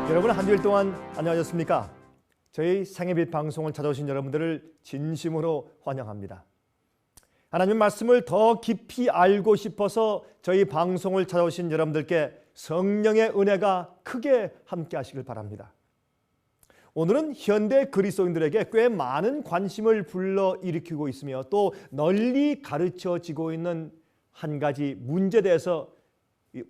여러분 한 주일 동안 안녕하셨습니까? 저희 생애빛 방송을 찾아오신 여러분들을 진심으로 환영합니다. 하나님 말씀을 더 깊이 알고 싶어서 저희 방송을 찾아오신 여러분들께 성령의 은혜가 크게 함께 하시길 바랍니다. 오늘은 현대 그리스도인들에게 꽤 많은 관심을 불러일으키고 있으며 또 널리 가르쳐지고 있는 한 가지 문제에 대해서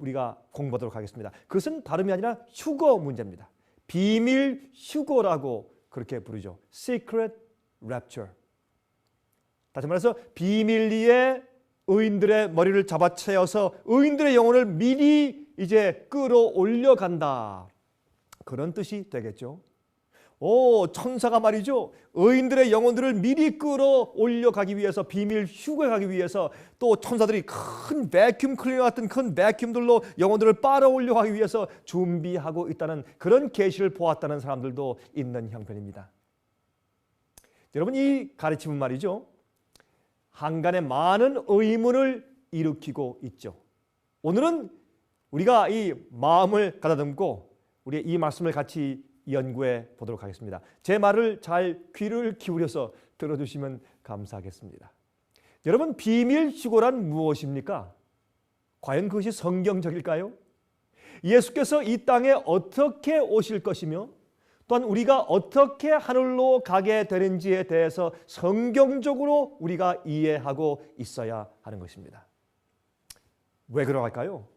우리가 공부하도록 하겠습니다. 그것은 다름이 아니라 휴거 문제입니다. 비밀 휴거라고 그렇게 부르죠. Secret Rapture. 다시 말해서 비밀리에 의인들의 머리를 잡아채어서 의인들의 영혼을 미리 이제 끌어올려 간다. 그런 뜻이 되겠죠. 천사가 말이죠. 의인들의 영혼들을 미리 끌어올려 가기 위해서 비밀 휴거에 가기 위해서 또 천사들이 큰 베큐um 클리너 같은 큰 베큐um들로 영혼들을 빨아올려 가기 위해서 준비하고 있다는 그런 계시를 보았다는 사람들도 있는 형편입니다. 여러분 이 가르침은 말이죠. 한간에 많은 의문을 일으키고 있죠. 오늘은 우리가 이 마음을 가다듬고 우리 이 말씀을 같이 연구해 보도록 하겠습니다. 제 말을 잘 귀를 기울여서 들어주시면 감사하겠습니다. 여러분 비밀 휴거란 무엇입니까? 과연 그것이 성경적일까요? 예수께서 이 땅에 어떻게 오실 것이며 또한 우리가 어떻게 하늘로 가게 되는지에 대해서 성경적으로 우리가 이해하고 있어야 하는 것입니다. 왜 그러할까요?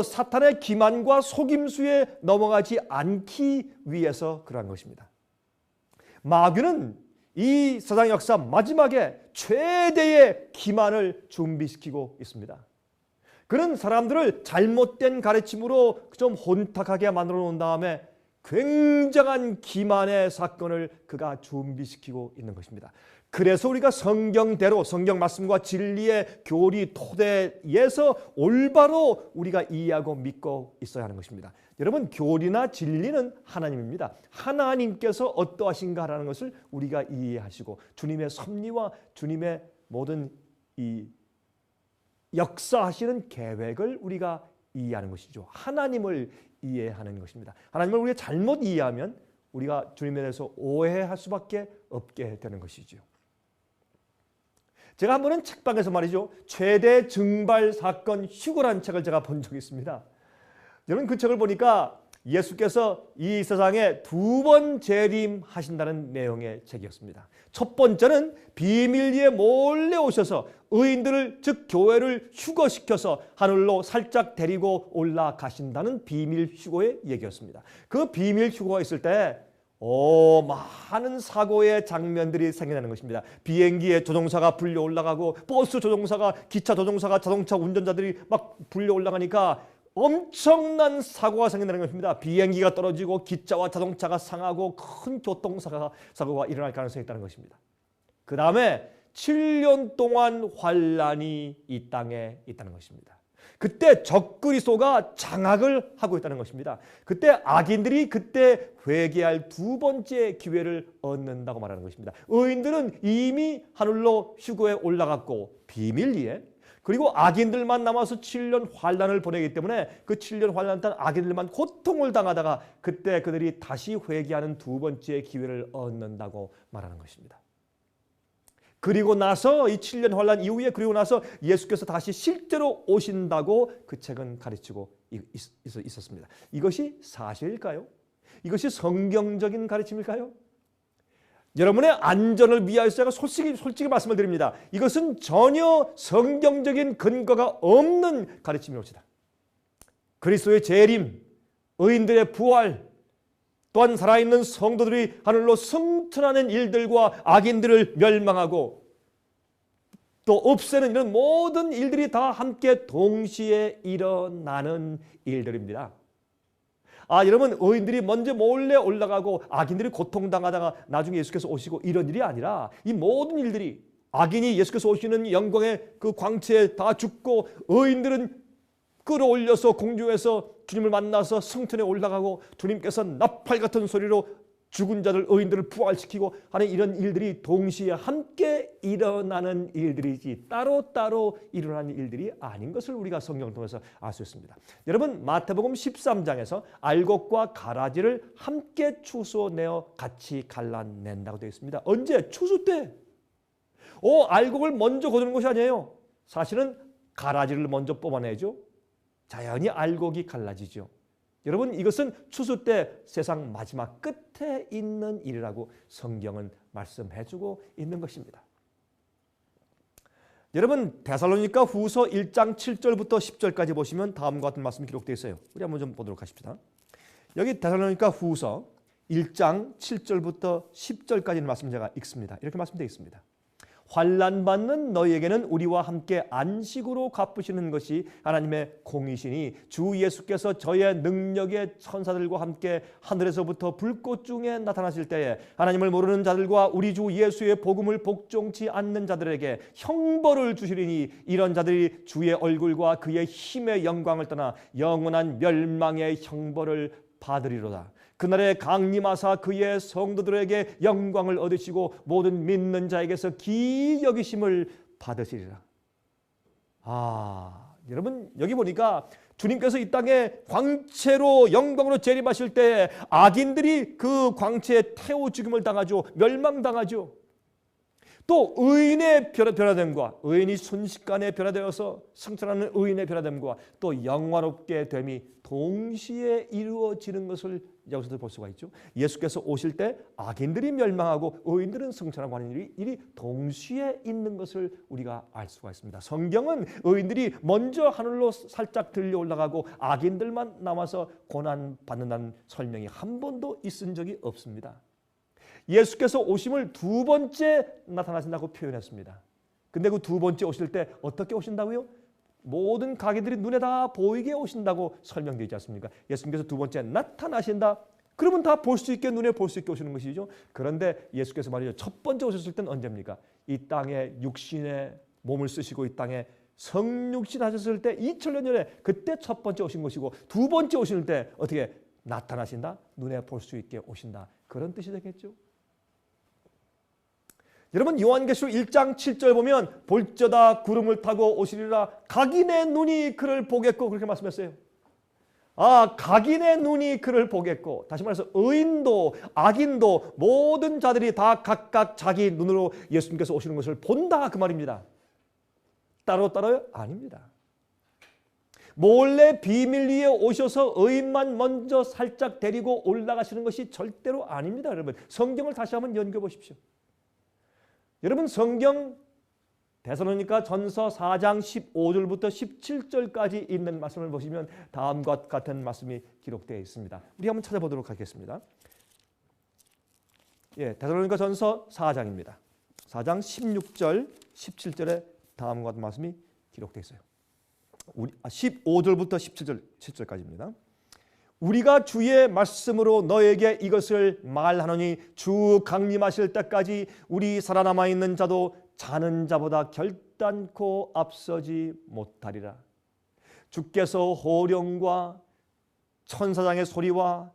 사탄의 기만과 속임수에 넘어가지 않기 위해서 그러한 것입니다. 마귀는 이 세상 역사 마지막에 최대의 기만을 준비시키고 있습니다. 그는 사람들을 잘못된 가르침으로 좀 혼탁하게 만들어 놓은 다음에 굉장한 기만의 사건을 그가 준비시키고 있는 것입니다. 그래서 우리가 성경대로 성경 말씀과 진리의 교리 토대에서 올바로 우리가 이해하고 믿고 있어야 하는 것입니다. 여러분 교리나 진리는 하나님입니다. 하나님께서 어떠하신가라는 것을 우리가 이해하시고 주님의 섭리와 주님의 모든 이 역사하시는 계획을 우리가 이해하는 것이죠. 하나님을 이해하는 것입니다. 하나님을 우리가 잘못 이해하면 우리가 주님에 대해서 오해할 수밖에 없게 되는 것이죠. 제가 한 번은 책방에서 말이죠. 최대 증발 사건 휴거라는 책을 제가 본 적이 있습니다. 여러분 그 책을 보니까 예수께서 이 세상에 두 번 재림하신다는 내용의 책이었습니다. 첫 번째는 비밀리에 몰래 오셔서 의인들을 즉 교회를 휴거시켜서 하늘로 살짝 데리고 올라가신다는 비밀 휴거의 얘기였습니다. 그 비밀 휴거가 있을 때 많은 사고의 장면들이 생겨나는 것입니다. 비행기에 조종사가 불려 올라가고 버스 조종사가 기차 조종사가 자동차 운전자들이 막 불려 올라가니까 엄청난 사고가 생긴다는 것입니다. 비행기가 떨어지고 기차와 자동차가 상하고 큰 교통사고가 일어날 가능성이 있다는 것입니다. 그 다음에 7년 동안 환란이 이 땅에 있다는 것입니다. 그때 적그리스도가 장악을 하고 있다는 것입니다. 그때 악인들이 그때 회개할 두 번째 기회를 얻는다고 말하는 것입니다. 의인들은 이미 하늘로 휴거에 올라갔고 비밀리에 그리고 악인들만 남아서 7년 환란을 보내기 때문에 그 7년 환란 동안 악인들만 고통을 당하다가 그때 그들이 다시 회개하는 두 번째 기회를 얻는다고 말하는 것입니다. 그리고 나서 이 7년 환란 이후에 그리고 나서 예수께서 다시 실제로 오신다고 그 책은 가르치고 있었습니다. 이것이 사실일까요? 이것이 성경적인 가르침일까요? 여러분의 안전을 위하여서 제가 솔직히 말씀을 드립니다. 이것은 전혀 성경적인 근거가 없는 가르침이옵니다. 그리스도의 재림, 의인들의 부활, 또한 살아있는 성도들이 하늘로 승천하는 일들과 악인들을 멸망하고 또 없애는 이런 모든 일들이 다 함께 동시에 일어나는 일들입니다. 여러분 의인들이 먼저 몰래 올라가고 악인들이 고통당하다가 나중에 예수께서 오시고 이런 일이 아니라 이 모든 일들이 악인이 예수께서 오시는 영광의 그 광채에 다 죽고 의인들은 끌어올려서 공중에서 주님을 만나서 승천에 올라가고 주님께서 나팔 같은 소리로 죽은 자들, 의인들을 부활시키고 하는 이런 일들이 동시에 함께 일어나는 일들이지 따로따로 일어나는 일들이 아닌 것을 우리가 성경을 통해서 알 수 있습니다. 여러분, 마태복음 13장에서 알곡과 가라지를 함께 추수내어 같이 갈라낸다고 되어 있습니다. 언제? 추수 때. 알곡을 먼저 거두는 것이 아니에요. 사실은 가라지를 먼저 뽑아내죠. 자연히 알곡이 갈라지죠. 여러분, 이것은 추수 때 세상 마지막 끝에 있는 일이라고 성경은 말씀해주고 있는 것입니다. 여러분, 데살로니가 후서 1장 7절부터 10절까지 보시면 다음과 같은 말씀이 기록되어 있어요. 우리 한번 좀 보도록 하십시다. 여기 데살로니가 후서 1장 7절부터 10절까지의 말씀 제가 읽습니다. 이렇게 말씀되어 있습니다. 환난 받는 너희에게는 우리와 함께 안식으로 갚으시는 것이 하나님의 공이시니 주 예수께서 저의 능력의 천사들과 함께 하늘에서부터 불꽃 중에 나타나실 때에 하나님을 모르는 자들과 우리 주 예수의 복음을 복종치 않는 자들에게 형벌을 주시리니 이런 자들이 주의 얼굴과 그의 힘의 영광을 떠나 영원한 멸망의 형벌을 받으리로다. 그날에 강림하사 그의 성도들에게 영광을 얻으시고 모든 믿는 자에게서 기이 여기심을 받으시리라. 여러분, 여기 보니까 주님께서 이 땅에 광채로 영광으로 재림하실 때 악인들이 그 광채에 태워 죽임을 당하죠. 멸망당하죠. 또 의인의 변화됨과 의인이 순식간에 변화되어서 승천하는 의인의 변화됨과 또 영화롭게 됨이 동시에 이루어지는 것을 여기서도 볼 수가 있죠. 예수께서 오실 때 악인들이 멸망하고 의인들은 승천하고 하는 일이 동시에 있는 것을 우리가 알 수가 있습니다. 성경은 의인들이 먼저 하늘로 살짝 들려 올라가고 악인들만 남아서 고난받는다는 설명이 한 번도 있은 적이 없습니다. 예수께서 오심을 두 번째 나타나신다고 표현했습니다. 근데 그 두 번째 오실 때 어떻게 오신다고요? 모든 가게들이 눈에 다 보이게 오신다고 설명되어 있지 않습니까? 예수님께서 두 번째 나타나신다. 그러면 다 볼 수 있게, 눈에 볼 수 있게 오시는 것이죠. 그런데 예수께서 말이죠, 첫 번째 오셨을 때는 언제입니까? 이 땅에 육신의 몸을 쓰시고 이 땅에 성육신 하셨을 때 2000년 전에 그때 첫 번째 오신 것이고 두 번째 오실 때 어떻게 나타나신다? 눈에 볼 수 있게 오신다. 그런 뜻이 되겠죠. 여러분, 요한계시록 1장 7절 보면 볼저다 구름을 타고 오시리라 각인의 눈이 그를 보겠고 그렇게 말씀했어요. 각인의 눈이 그를 보겠고, 다시 말해서 의인도 악인도 모든 자들이 다 각각 자기 눈으로 예수님께서 오시는 것을 본다 그 말입니다. 따로따로요? 아닙니다. 몰래 비밀리에 오셔서 의인만 먼저 살짝 데리고 올라가시는 것이 절대로 아닙니다. 여러분, 성경을 다시 한번 연구해 보십시오. 여러분, 성경 데살로니가 전서 4장 15절부터 17절까지 있는 말씀을 보시면 다음과 같은 말씀이 기록되어 있습니다. 우리 한번 찾아보도록 하겠습니다. 데살로니가 전서 4장입니다. 4장 16절, 17절에 다음과 같은 말씀이 기록되어 있어요. 15절부터 17절까지입니다. 우리가 주의 말씀으로 너에게 이것을 말하노니 주 강림하실 때까지 우리 살아남아 있는 자도 자는 자보다 결단코 앞서지 못하리라. 주께서 호령과 천사장의 소리와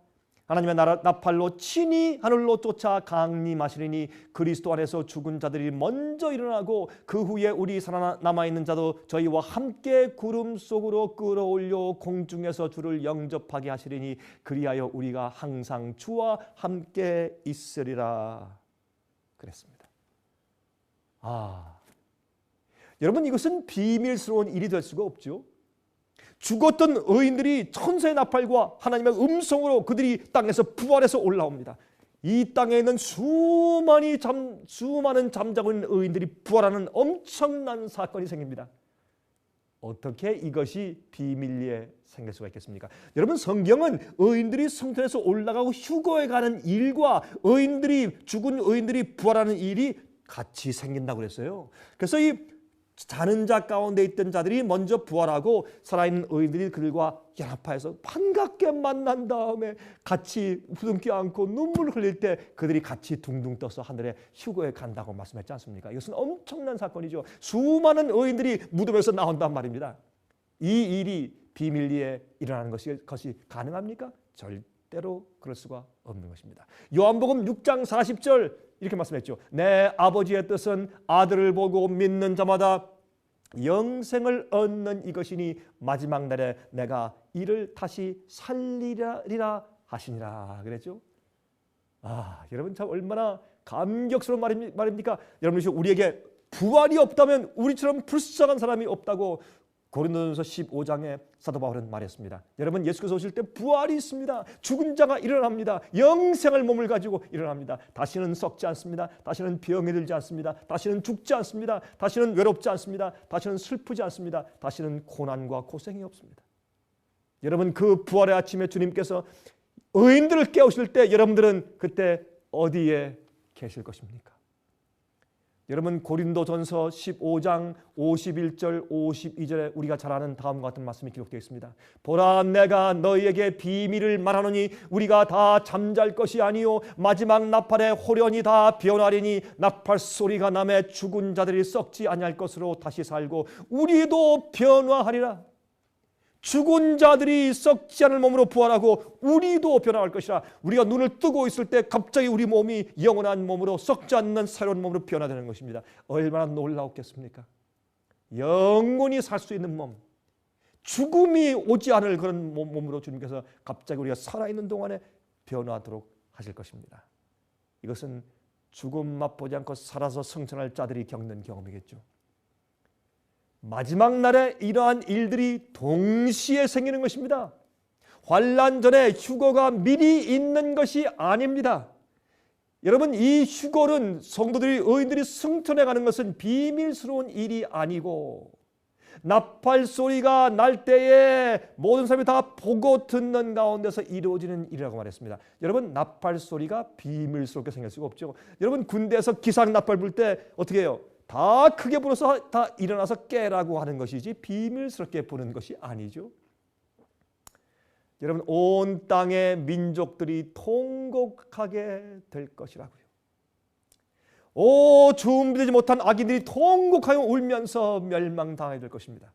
하나님의 나팔로 친히 하늘로 쫓아 강림하시리니 그리스도 안에서 죽은 자들이 먼저 일어나고 그 후에 우리 살아남아 있는 자도 저희와 함께 구름 속으로 끌어올려 공중에서 주를 영접하게 하시리니 그리하여 우리가 항상 주와 함께 있으리라 그랬습니다. 여러분, 이것은 비밀스러운 일이 될 수가 없죠. 죽었던 의인들이 천사의 나팔과 하나님의 음성으로 그들이 땅에서 부활해서 올라옵니다. 이 땅에 있는 수많은 잠자고 있는 의인들이 부활하는 엄청난 사건이 생깁니다. 어떻게 이것이 비밀리에 생길 수가 있겠습니까? 여러분, 성경은 의인들이 성전에서 올라가고 휴거에 가는 일과 죽은 의인들이 부활하는 일이 같이 생긴다고 그랬어요. 그래서 이 자는 자 가운데 있던 자들이 먼저 부활하고 살아있는 의인들이 그들과 연합하여서 반갑게 만난 다음에 같이 부둥켜 안고 눈물을 흘릴 때 그들이 같이 둥둥 떠서 하늘에 휴거에 간다고 말씀했지 않습니까? 이것은 엄청난 사건이죠. 수많은 의인들이 무덤에서 나온단 말입니다. 이 일이 비밀리에 일어나는 것이 가능합니까? 때로 그럴 수가 없는 것입니다. 요한복음 6장 40절 이렇게 말씀했죠. 내 아버지의 뜻은 아들을 보고 믿는 자마다 영생을 얻는 이것이니 마지막 날에 내가 이를 다시 살리리라 하시니라 그랬죠. 여러분 참 얼마나 감격스러운 말입니까? 여러분 우리에게 부활이 없다면 우리처럼 불쌍한 사람이 없다고 고린도전서 15장에 사도 바울은 말했습니다. 여러분 예수께서 오실 때 부활이 있습니다. 죽은 자가 일어납니다. 영생을 몸을 가지고 일어납니다. 다시는 썩지 않습니다. 다시는 병에 들지 않습니다. 다시는 죽지 않습니다. 다시는 외롭지 않습니다. 다시는 슬프지 않습니다. 다시는 고난과 고생이 없습니다. 여러분 그 부활의 아침에 주님께서 의인들을 깨우실 때 여러분들은 그때 어디에 계실 것입니까? 여러분 고린도전서 15장 51절 52절에 우리가 잘 아는 다음과 같은 말씀이 기록되어 있습니다. 보라 내가 너희에게 비밀을 말하노니 우리가 다 잠잘 것이 아니요 마지막 나팔에 호련히 다 변하리니 나팔 소리가 나매 죽은 자들이 썩지 아니할 것으로 다시 살고 우리도 변화하리라. 죽은 자들이 썩지 않을 몸으로 부활하고 우리도 변화할 것이라. 우리가 눈을 뜨고 있을 때 갑자기 우리 몸이 영원한 몸으로 썩지 않는 새로운 몸으로 변화되는 것입니다. 얼마나 놀라웠겠습니까? 영원히 살 수 있는 몸, 죽음이 오지 않을 그런 몸으로 주님께서 갑자기 우리가 살아있는 동안에 변화하도록 하실 것입니다. 이것은 죽음 맛보지 않고 살아서 승천할 자들이 겪는 경험이겠죠. 마지막 날에 이러한 일들이 동시에 생기는 것입니다. 환난 전에 휴거가 미리 있는 것이 아닙니다. 여러분 이 휴거는 성도들이 의인들이 승천해 가는 것은 비밀스러운 일이 아니고 나팔 소리가 날 때에 모든 사람이 다 보고 듣는 가운데서 이루어지는 일이라고 말했습니다. 여러분 나팔 소리가 비밀스럽게 생길 수가 없죠. 여러분 군대에서 기상 나팔 불 때 어떻게 해요? 다 크게 불어서 다 일어나서 깨라고 하는 것이지 비밀스럽게 부는 것이 아니죠. 여러분 온 땅의 민족들이 통곡하게 될 것이라고요. 준비되지 못한 악인들이 통곡하여 울면서 멸망당하게 될 것입니다.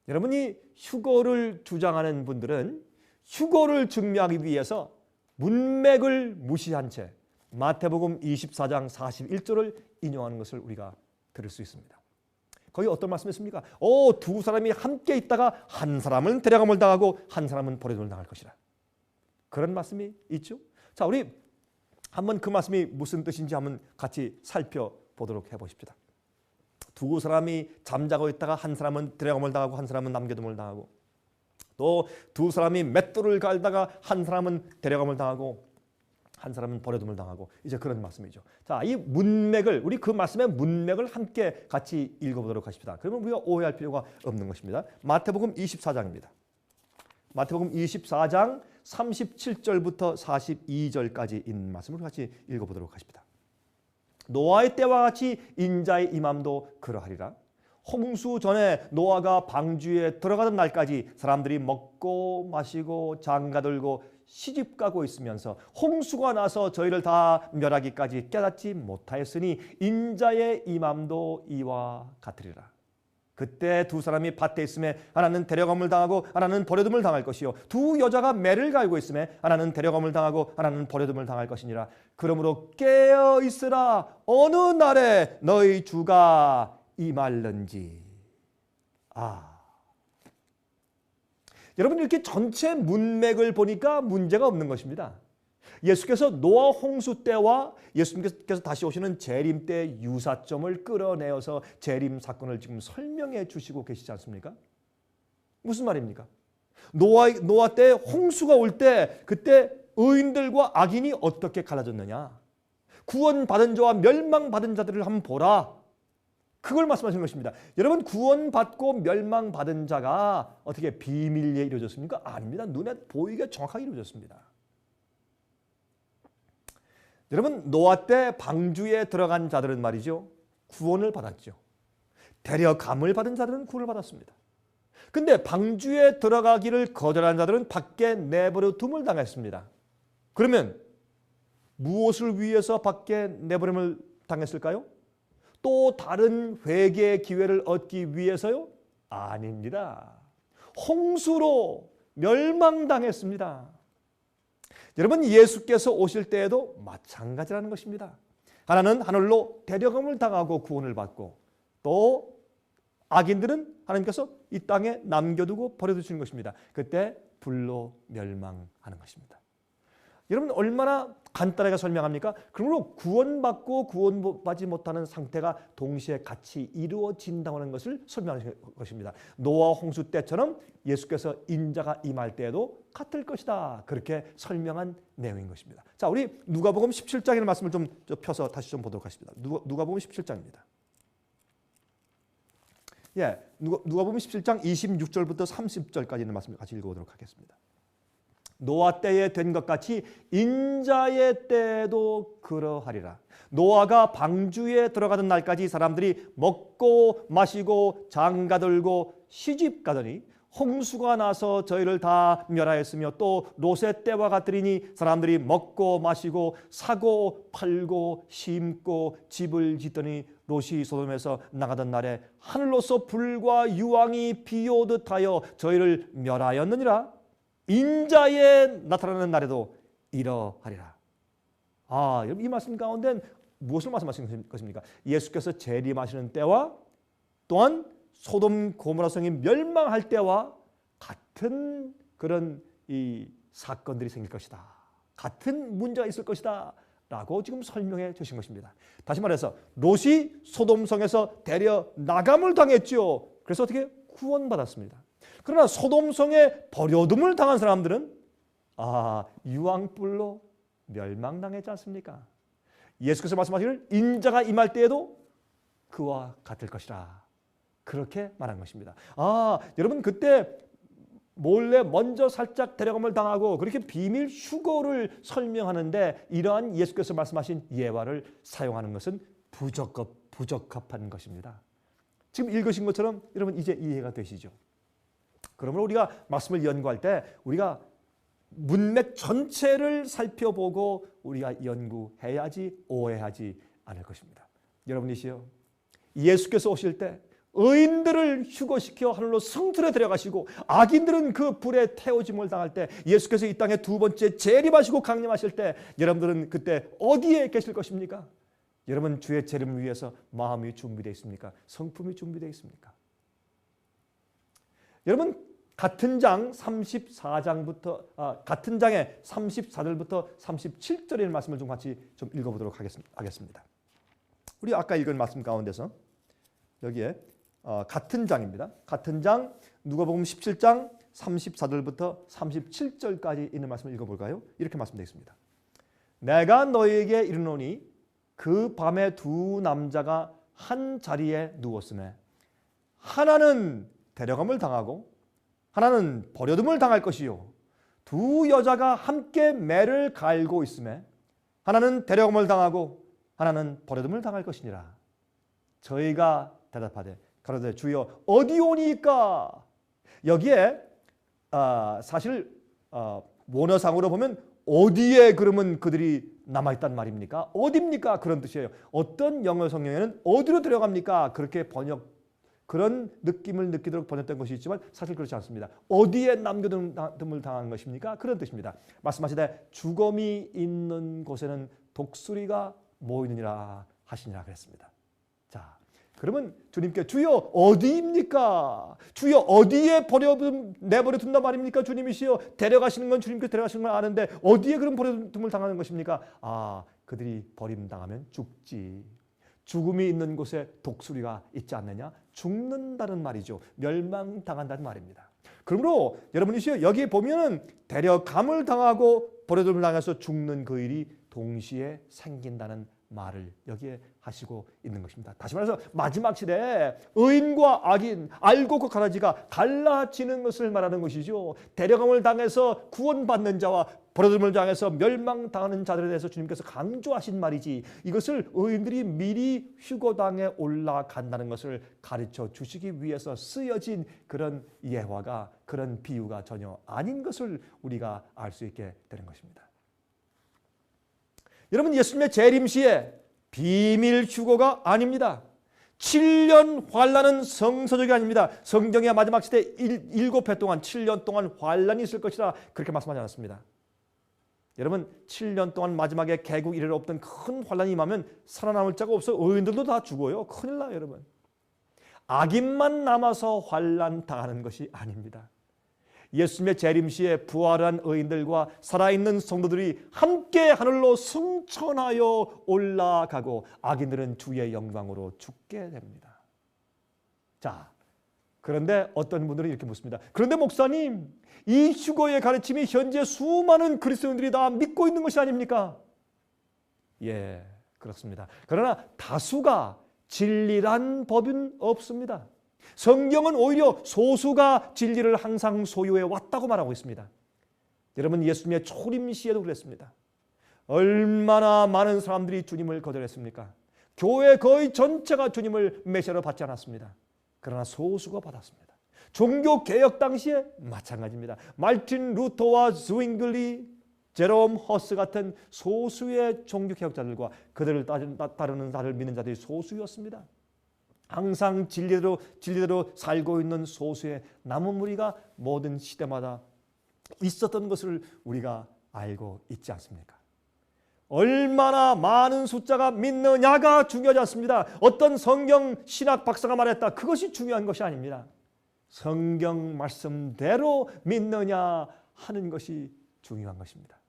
여러분이 휴거를 주장하는 분들은 휴거를 증명하기 위해서 문맥을 무시한 채 마태복음 24장 41절을 인용하는 것을 우리가 들을 수 있습니다. 거기 어떤 말씀이 있습니까? 두 사람이 함께 있다가 한 사람은 데려감을 당하고 한 사람은 버림을 당할 것이라. 그런 말씀이 있죠. 자, 우리 한번 그 말씀이 무슨 뜻인지 한번 같이 살펴보도록 해보십시다. 두 사람이 잠자고 있다가 한 사람은 데려감을 당하고 한 사람은 남겨둠을 당하고 또 두 사람이 맷돌을 갈다가 한 사람은 데려감을 당하고 한 사람은 버려둠을 당하고 이제 그런 말씀이죠. 자, 이 문맥을 우리 그 말씀의 문맥을 함께 같이 읽어보도록 하십시다. 그러면 우리가 오해할 필요가 없는 것입니다. 마태복음 24장입니다. 마태복음 24장 37절부터 42절까지 있는 말씀을 같이 읽어보도록 하십니다. 노아의 때와 같이 인자의 임함도 그러하리라. 홍수 전에 노아가 방주에 들어가던 날까지 사람들이 먹고 마시고 장가들고 시집가고 있으면서 홍수가 나서 저희를 다 멸하기까지 깨닫지 못하였으니 인자의 임함도 이와 같으리라. 그때 두 사람이 밭에 있음에 하나는 데려감을 당하고 하나는 버려둠을 당할 것이요 두 여자가 매를 갈고 있음에 하나는 데려감을 당하고 하나는 버려둠을 당할 것이니라. 그러므로 깨어 있으라. 어느 날에 너희 주가 임할는지. 여러분 이렇게 전체 문맥을 보니까 문제가 없는 것입니다. 예수께서 노아 홍수 때와 예수님께서 다시 오시는 재림 때 유사점을 끌어내어서 재림 사건을 지금 설명해 주시고 계시지 않습니까? 무슨 말입니까? 노아 때 홍수가 올 때 그때 의인들과 악인이 어떻게 갈라졌느냐? 구원받은 자와 멸망받은 자들을 한번 보라. 그걸 말씀하시는 것입니다. 여러분 구원받고 멸망받은 자가 어떻게 비밀리에 이루어졌습니까? 아닙니다. 눈에 보이게 정확하게 이루어졌습니다. 여러분 노아 때 방주에 들어간 자들은 말이죠. 구원을 받았죠. 데려감을 받은 자들은 구원을 받았습니다. 근데 방주에 들어가기를 거절한 자들은 밖에 내버려 둠을 당했습니다. 그러면 무엇을 위해서 밖에 내버림을 당했을까요? 또 다른 회개의 기회를 얻기 위해서요? 아닙니다. 홍수로 멸망당했습니다. 여러분, 예수께서 오실 때에도 마찬가지라는 것입니다. 하나는 하늘로 데려감을 당하고 구원을 받고, 또 악인들은 하나님께서 이 땅에 남겨두고 버려두시는 것입니다. 그때 불로 멸망하는 것입니다. 여러분, 얼마나 간단하게 설명합니까? 그러므로 구원받고 구원받지 못하는 상태가 동시에 같이 이루어진다고 하는 것을 설명하는 것입니다. 노아 홍수 때처럼 예수께서 인자가 임할 때에도 같을 것이다. 그렇게 설명한 내용인 것입니다. 자, 우리 누가복음 17장의 말씀을 좀 펴서 다시 좀 보도록 하겠습니다. 누가복음 17장입니다. 예, 누가복음 17장 26절부터 30절까지 있는 말씀을 같이 읽어보도록 하겠습니다. 노아 때에 된 것 같이 인자의 때에도 그러하리라. 노아가 방주에 들어가던 날까지 사람들이 먹고 마시고 장가들고 시집가더니 홍수가 나서 저희를 다 멸하였으며, 또 롯의 때와 같으리니 사람들이 먹고 마시고 사고 팔고 심고 집을 짓더니 롯이 소돔에서 나가던 날에 하늘로서 불과 유황이 비오듯 하여 저희를 멸하였느니라. 인자에 나타나는 날에도 이러하리라. 이 말씀 가운데는 무엇을 말씀하시는 것입니까? 예수께서 재림하시는 때와 또한 소돔 고모라 성이 멸망할 때와 같은 그런 이 사건들이 생길 것이다. 같은 문제가 있을 것이다. 라고 지금 설명해 주신 것입니다. 다시 말해서 롯이 소돔성에서 데려 나감을 당했죠. 그래서 어떻게 구원받았습니다. 그러나 소돔성에 버려둠을 당한 사람들은 유황불로 멸망당했지 않습니까? 예수께서 말씀하시기를 인자가 임할 때에도 그와 같을 것이라. 그렇게 말한 것입니다. 여러분, 그때 몰래 먼저 살짝 데려감을 당하고 그렇게 비밀 휴거를 설명하는데 이러한 예수께서 말씀하신 예화를 사용하는 것은 부적합한 것입니다. 지금 읽으신 것처럼 여러분 이제 이해가 되시죠? 그러므로 우리가 말씀을 연구할 때 우리가 문맥 전체를 살펴보고 우리가 연구해야지 오해하지 않을 것입니다. 여러분이시여, 예수께서 오실 때 의인들을 휴거시켜 하늘로 승틀에 데려가시고 악인들은 그 불에 태워짐을 당할 때, 예수께서 이 땅에 두 번째 재림하시고 강림하실 때 여러분들은 그때 어디에 계실 것입니까? 여러분, 주의 재림을 위해서 마음이 준비되어 있습니까? 성품이 준비되어 있습니까? 여러분, 같은 장 34장부터 같은 장의 34절부터 37절의 말씀을 좀 같이 좀 읽어보도록 하겠습니다. 우리 아까 읽은 말씀 가운데서 여기에 같은 장입니다. 같은 장 누가복음 17장 34절부터 37절까지 있는 말씀을 읽어볼까요? 이렇게 말씀되어 있습니다. 내가 너에게 이르노니 그 밤에 두 남자가 한 자리에 누웠으매 하나는 데려감을 당하고 하나는 버려둠을 당할 것이요, 두 여자가 함께 매를 갈고 있으매 하나는 데려감을 당하고 하나는 버려둠을 당할 것이니라. 저희가 대답하되 가로되 주여 어디오니까? 여기에 사실 원어상으로 보면 어디에 그러면 그들이 남아있단 말입니까? 어디입니까? 그런 뜻이에요. 어떤 영어 성경에는 어디로 데려갑니까? 그렇게 그런 느낌을 느끼도록 번역된 것이 있지만 사실 그렇지 않습니다. 어디에 남겨둠을 당한 것입니까? 그런 뜻입니다. 말씀하시되 주검이 있는 곳에는 독수리가 모이느니라 하시니라 그랬습니다. 자, 그러면 주님께 주여 어디입니까? 주여 어디에 내버려 둔단 말입니까? 주님이시여, 데려가시는 건 주님께 데려가시는 걸 아는데 어디에 그런 버려둠을 당하는 것입니까? 그들이 버림당하면 죽지. 죽음이 있는 곳에 독수리가 있지 않느냐? 죽는다는 말이죠. 멸망당한다는 말입니다. 그러므로 여러분이시여, 여기 보면은 데려감을 당하고 버려둠을 당해서 죽는 그 일이 동시에 생긴다는 말을 여기에 하시고 있는 것입니다. 다시 말해서 마지막 시대에 의인과 악인, 알곡과 가라지가 갈라지는 것을 말하는 것이죠. 데려감을 당해서 구원받는 자와 버려둠을 당해서 멸망당하는 자들에 대해서 주님께서 강조하신 말이지, 이것을 의인들이 미리 휴거당에 올라간다는 것을 가르쳐 주시기 위해서 쓰여진 그런 예화가, 그런 비유가 전혀 아닌 것을 우리가 알 수 있게 되는 것입니다. 여러분, 예수님의 재림 시에 비밀 휴거가 아닙니다. 7년 환난은 성서적이 아닙니다. 성경의 마지막 시대 7회 동안 7년 동안 환난이 있을 것이라 그렇게 말씀하지 않았습니다. 여러분 7년 동안 마지막에 개국 이래로 없던 큰 환란이 임하면 살아남을 자가 없어 의인들도 다 죽어요. 큰일 나요, 여러분. 악인만 남아서 환란 당하는 것이 아닙니다. 예수님의 재림 시에 부활한 의인들과 살아있는 성도들이 함께 하늘로 승천하여 올라가고 악인들은 주의 영광으로 죽게 됩니다. 자, 그런데 어떤 분들은 이렇게 묻습니다. 그런데 목사님, 이 휴거의 가르침이 현재 수많은 그리스도인들이 다 믿고 있는 것이 아닙니까? 예, 그렇습니다. 그러나 다수가 진리란 법은 없습니다. 성경은 오히려 소수가 진리를 항상 소유해 왔다고 말하고 있습니다. 여러분, 예수님의 초림 시에도 그랬습니다. 얼마나 많은 사람들이 주님을 거절했습니까? 교회 거의 전체가 주님을 메시아로 받지 않았습니다. 그러나 소수가 받았습니다. 종교개혁 당시에 마찬가지입니다. 말틴 루터와 zwingli, 제롬 허스 같은 소수의 종교개혁자들과 그들을 따르는 자를 믿는 자들이 소수였습니다. 항상 진리대로 살고 있는 소수의 남은 무리가 모든 시대마다 있었던 것을 우리가 알고 있지 않습니까? 얼마나 많은 숫자가 믿느냐가 중요하지 않습니다. 어떤 성경 신학 박사가 말했다. 그것이 중요한 것이 아닙니다. 성경 말씀대로 믿느냐 하는 것이 중요한 것입니다.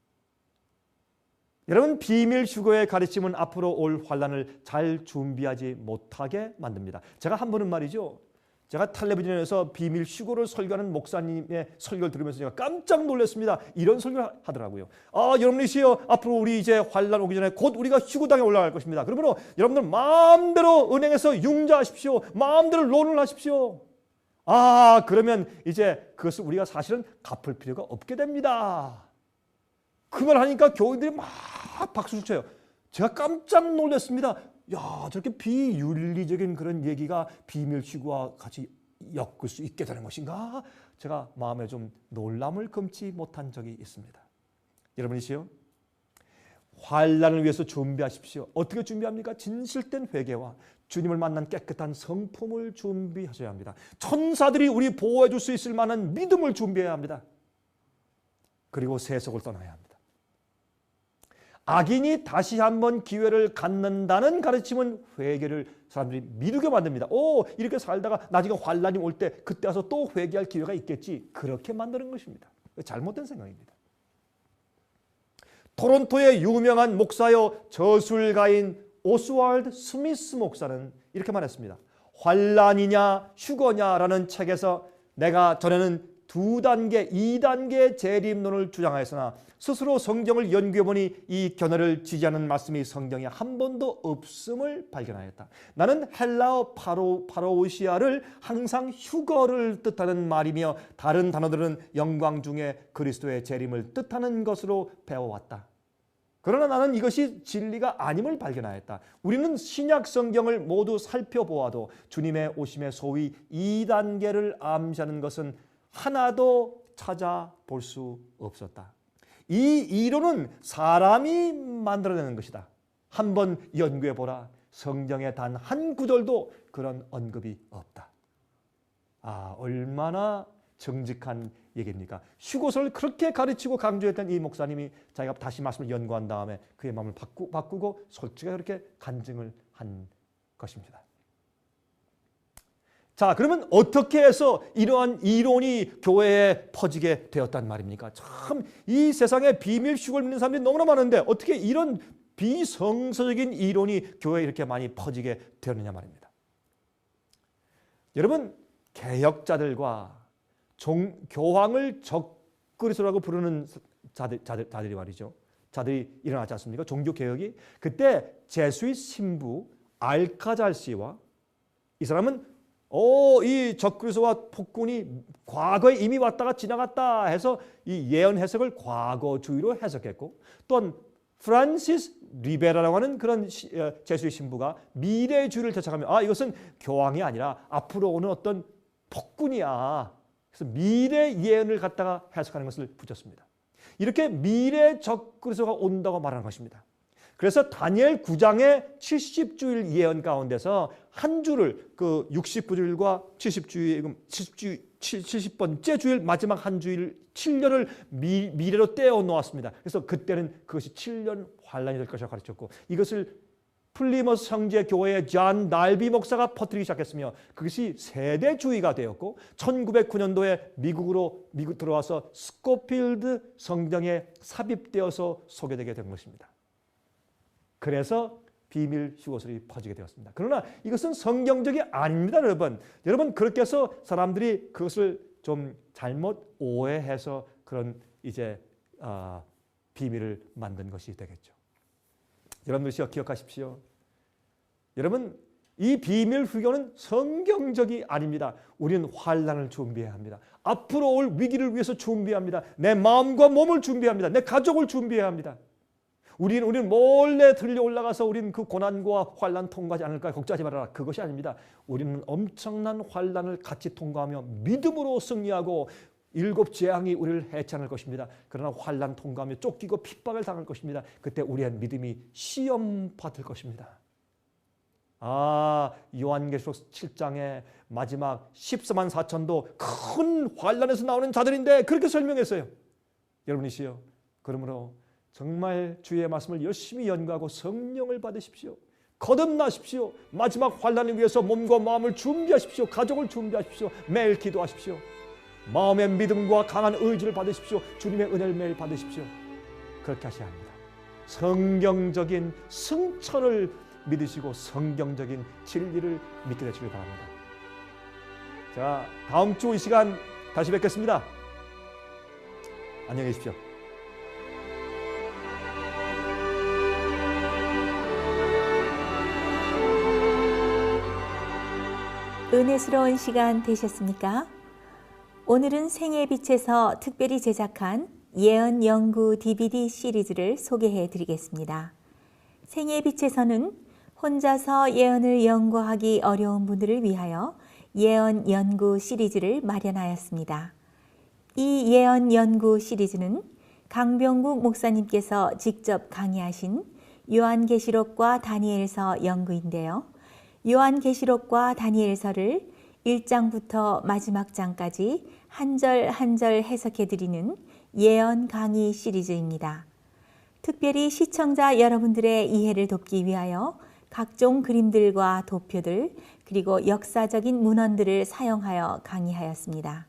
여러분, 비밀 휴거의 가르침은 앞으로 올 환란을 잘 준비하지 못하게 만듭니다. 제가 한 번은 말이죠. 제가 텔레비전에서 비밀 휴거를 설교하는 목사님의 설교를 들으면서 제가 깜짝 놀랐습니다. 이런 설교를 하더라고요. 여러분이시여, 앞으로 우리 이제 환란 오기 전에 곧 우리가 휴거당에 올라갈 것입니다. 그러므로 여러분들 마음대로 은행에서 융자하십시오. 마음대로 론을 하십시오. 그러면 이제 그것을 우리가 사실은 갚을 필요가 없게 됩니다. 그 말 하니까 교인들이 막 박수 쳐요. 제가 깜짝 놀랐습니다. 야, 저렇게 비윤리적인 그런 얘기가 비밀 휴거와 같이 엮을 수 있게 되는 것인가? 제가 마음에 좀 놀람을 금치 못한 적이 있습니다. 여러분이시요, 환란을 위해서 준비하십시오. 어떻게 준비합니까? 진실된 회개와 주님을 만난 깨끗한 성품을 준비하셔야 합니다. 천사들이 우리 보호해 줄 수 있을 만한 믿음을 준비해야 합니다. 그리고 세속을 떠나야 합니다. 악인이 다시 한번 기회를 갖는다는 가르침은 회개를 사람들이 미루게 만듭니다. 이렇게 살다가 나중에 환란이 올 때 그때 와서 또 회개할 기회가 있겠지. 그렇게 만드는 것입니다. 잘못된 생각입니다. 토론토의 유명한 목사요 저술가인 오스왈드 스미스 목사는 이렇게 말했습니다. 환란이냐 휴거냐라는 책에서 내가 전에는 2단계, 2단계 재림론을 주장하였으나 스스로 성경을 연구해보니 이 견해를 지지하는 말씀이 성경에 한 번도 없음을 발견하였다. 나는 헬라어 파로우시아를 항상 휴거를 뜻하는 말이며 다른 단어들은 영광 중에 그리스도의 재림을 뜻하는 것으로 배워왔다. 그러나 나는 이것이 진리가 아님을 발견하였다. 우리는 신약 성경을 모두 살펴보아도 주님의 오심의 소위 2단계를 암시하는 것은 하나도 찾아볼 수 없었다. 이 이론은 사람이 만들어내는 것이다. 한번 연구해보라. 성경에 단 한 구절도 그런 언급이 없다. 얼마나 정직한 얘기입니까? 휴거설을 그렇게 가르치고 강조했던 이 목사님이 자기가 다시 말씀을 연구한 다음에 그의 마음을 바꾸고 솔직하게 그렇게 간증을 한 것입니다. 자, 그러면 어떻게 해서 이러한 이론이 교회에 퍼지게 되었단 말입니까? 참, 이 세상에 비밀 휴거를 믿는 사람들이 너무나 많은데 어떻게 이런 비성서적인 이론이 교회에 이렇게 많이 퍼지게 되었느냐 말입니다. 여러분, 개혁자들과 교황을 적그리스도라고 부르는 자들이 말이죠. 자들이 일어났지 않습니까? 종교개혁이. 그때 제수의 신부 알카잘 씨와 이 사람은 이 적그리스도와 폭군이 과거에 이미 왔다가 지나갔다 해서 이 예언 해석을 과거주의로 해석했고, 또한 프란시스 리베라라고 하는 그런 제수의 신부가 미래주의를 대척하며 이것은 교황이 아니라 앞으로 오는 어떤 폭군이야. 그래서 미래 예언을 갖다가 해석하는 것을 붙였습니다. 이렇게 미래 적그리스도가 온다고 말하는 것입니다. 그래서 다니엘 9장의 70주일 예언 가운데서 한 주를 그 69주일과 70번째 주일 마지막 한 주일 7년을 미래로 떼어 놓았습니다. 그래서 그때는 그것이 7년 환란이 될 것이라고 가르쳤고 이것을 플리머스 성지의 교회의 존 날비 목사가 퍼뜨리기 시작했으며 그것이 세대주의가 되었고 1909년도에 미국 들어와서 스코필드 성경에 삽입되어서 소개되게 된 것입니다. 그래서 비밀 휴거설이 퍼지게 되었습니다. 그러나 이것은 성경적이 아닙니다, 여러분. 여러분 그렇게 해서 사람들이 그것을 좀 잘못 오해해서 그런 이제 비밀을 만든 것이 되겠죠. 여러분들 기억하십시오. 여러분 이 비밀 휴거는 성경적이 아닙니다. 우리는 환난을 준비해야 합니다. 앞으로 올 위기를 위해서 준비합니다. 내 마음과 몸을 준비합니다. 내 가족을 준비해야 합니다. 우리는 몰래 들려 올라가서 우리는 그 고난과 환난 통과하지 않을까 걱정하지 말아라. 그것이 아닙니다. 우리는 엄청난 환난을 같이 통과하며 믿음으로 승리하고 7 재앙이 우리를 해치할 것입니다. 그러나 환난 통과하며 쫓기고 핍박을 당할 것입니다. 그때 우리의 믿음이 시험받을 것입니다. 요한계시록 7장의 마지막 14만 4천도 큰 환난에서 나오는 자들인데 그렇게 설명했어요. 여러분이시여, 그러므로 정말 주의 말씀을 열심히 연구하고 성령을 받으십시오. 거듭나십시오. 마지막 환난을 위해서 몸과 마음을 준비하십시오. 가족을 준비하십시오. 매일 기도하십시오. 마음의 믿음과 강한 의지를 받으십시오. 주님의 은혜를 매일 받으십시오. 그렇게 하셔야 합니다. 성경적인 승천을 믿으시고 성경적인 진리를 믿게 되시길 바랍니다. 자, 다음 주 이 시간 다시 뵙겠습니다. 안녕히 계십시오. 은혜스러운 시간 되셨습니까? 오늘은 생의 빛에서 특별히 제작한 예언 연구 DVD 시리즈를 소개해 드리겠습니다. 생의 빛에서는 혼자서 예언을 연구하기 어려운 분들을 위하여 예언 연구 시리즈를 마련하였습니다. 이 예언 연구 시리즈는 강병국 목사님께서 직접 강의하신 요한계시록과 다니엘서 연구인데요. 요한계시록과 다니엘서를 1장부터 마지막 장까지 한 절 한 절 해석해 드리는 예언 강의 시리즈입니다. 특별히 시청자 여러분들의 이해를 돕기 위하여 각종 그림들과 도표들 그리고 역사적인 문헌들을 사용하여 강의하였습니다.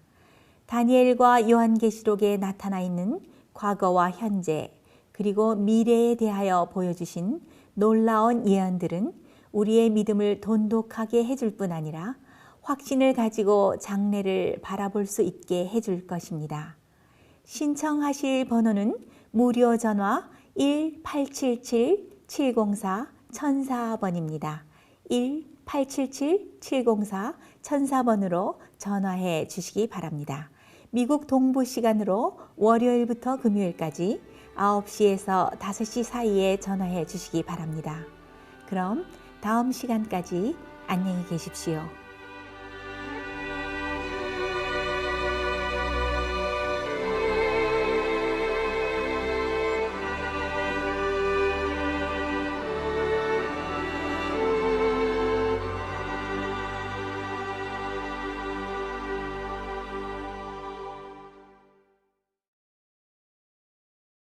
다니엘과 요한계시록에 나타나 있는 과거와 현재 그리고 미래에 대하여 보여주신 놀라운 예언들은 우리의 믿음을 돈독하게 해줄 뿐 아니라 확신을 가지고 장래를 바라볼 수 있게 해줄 것입니다. 신청하실 번호는 무료 전화 1-877-704-1004번입니다. 1-877-704-1004번으로 전화해 주시기 바랍니다. 미국 동부 시간으로 월요일부터 금요일까지 9시에서 5시 사이에 전화해 주시기 바랍니다. 그럼 다음 시간까지 안녕히 계십시오.